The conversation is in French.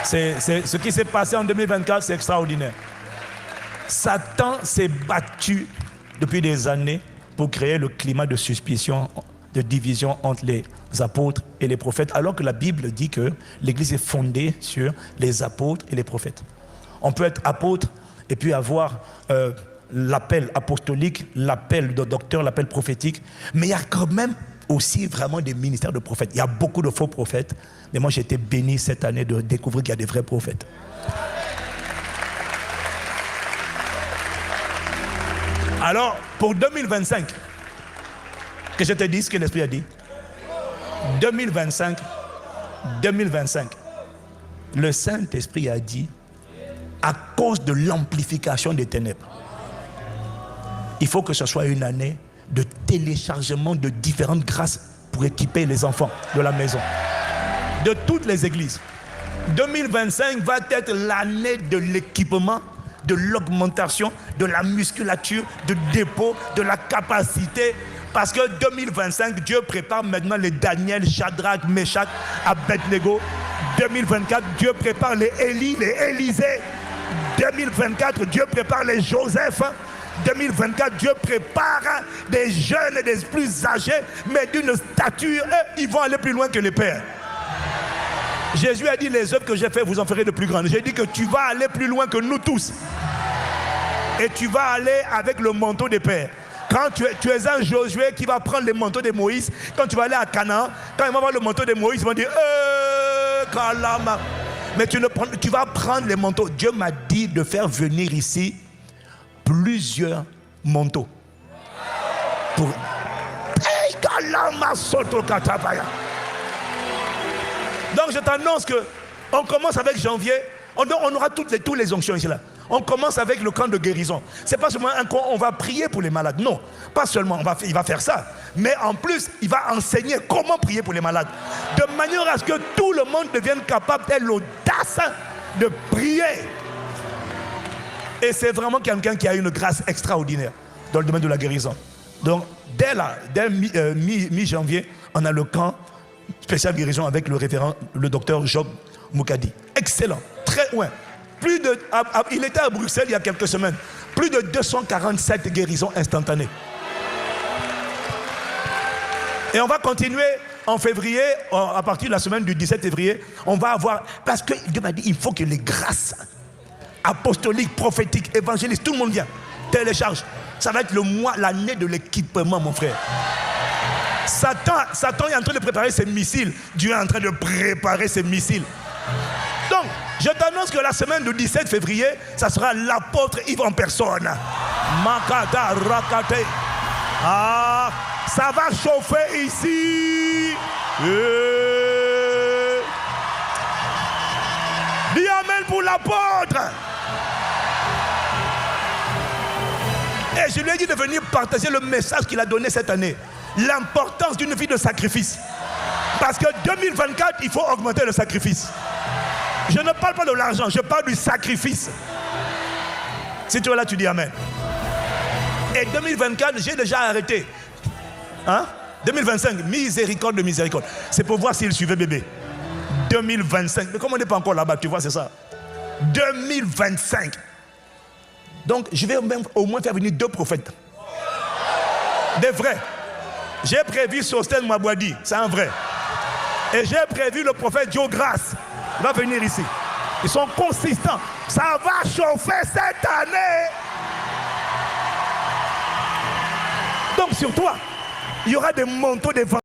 Ce qui s'est passé en 2024, c'est extraordinaire. Satan s'est battu depuis des années pour créer le climat de suspicion, de division entre les apôtres et les prophètes, alors que la Bible dit que l'Église est fondée sur les apôtres et les prophètes. On peut être apôtre et puis avoir l'appel apostolique, l'appel de docteur, l'appel prophétique, mais il y a quand même aussi vraiment des ministères de prophètes. Il y a beaucoup de faux prophètes, mais moi j'ai été béni cette année de découvrir qu'il y a des vrais prophètes. Alors, pour 2025, que je te dise ce que l'Esprit a dit. 2025, le Saint-Esprit a dit, à cause de l'amplification des ténèbres, il faut que ce soit une année de téléchargement de différentes grâces pour équiper les enfants de la maison, de toutes les églises. 2025 va être l'année de l'équipement, de l'augmentation, de la musculature, de dépôt, de la capacité. Parce que 2025, Dieu prépare maintenant les Daniel, Shadrach, Meshach, Abednego. 2024, Dieu prépare les Élie, les Élisée. 2024, Dieu prépare les Joseph. 2024, Dieu prépare des jeunes et des plus âgés, mais d'une stature, ils vont aller plus loin que les pères. Jésus a dit, les œuvres que j'ai faites, vous en ferez de plus grandes. J'ai dit que tu vas aller plus loin que nous tous. Et tu vas aller avec le manteau des pères. Quand tu es un Josué qui va prendre le manteau de Moïse, quand tu vas aller à Canaan, quand ils vont voir le manteau de Moïse, ils vont dire, Kalama. Mais tu vas prendre les manteaux. Dieu m'a dit de faire venir ici plusieurs manteaux. Pour... Donc je t'annonce que on commence avec janvier, on aura tous les onctions ici là. On commence avec le camp de guérison. C'est pas seulement un camp, on va prier pour les malades. Non, pas seulement il va faire ça, mais en plus il va enseigner comment prier pour les malades, de manière à ce que tout le monde devienne capable d'avoir l'audace de prier. Et c'est vraiment quelqu'un qui a une grâce extraordinaire dans le domaine de la guérison. Donc dès mi-janvier, on a le camp spécial guérison avec le révérend, le docteur Job Moukadi. Excellent, très loin. Il était à Bruxelles il y a quelques semaines. Plus de 247 guérisons instantanées. Et on va continuer en février, à partir de la semaine du 17 février, on va avoir, parce que Dieu m'a dit, il faut que les grâces apostoliques, prophétiques, évangélistes, tout le monde vient, télécharge. Ça va être le mois, l'année de l'équipement, mon frère. Satan est en train de préparer ses missiles. Dieu est en train de préparer ses missiles. Donc, je t'annonce que la semaine du 17 février, ça sera l'apôtre Yves en personne. Makata Rakate. Ah, ça va chauffer ici. Dis amen pour l'apôtre. Et je lui ai dit de venir partager le message qu'il a donné cette année. L'importance d'une vie de sacrifice. Parce que 2024, il faut augmenter le sacrifice. Je ne parle pas de l'argent, je parle du sacrifice. Si tu es là, tu dis amen. Et 2024, j'ai déjà arrêté. Hein? 2025, miséricorde de miséricorde. C'est pour voir s'il suivait bébé. 2025, mais comme on n'est pas encore là-bas, tu vois, c'est ça. 2025. Donc, je vais même au moins faire venir 2 prophètes. Des vrais. J'ai prévu Sosten Mabouadi, c'est un vrai. Et j'ai prévu le prophète Diogras. Il va venir ici. Ils sont consistants. Ça va chauffer cette année. Donc sur toi, il y aura des manteaux d'évangile.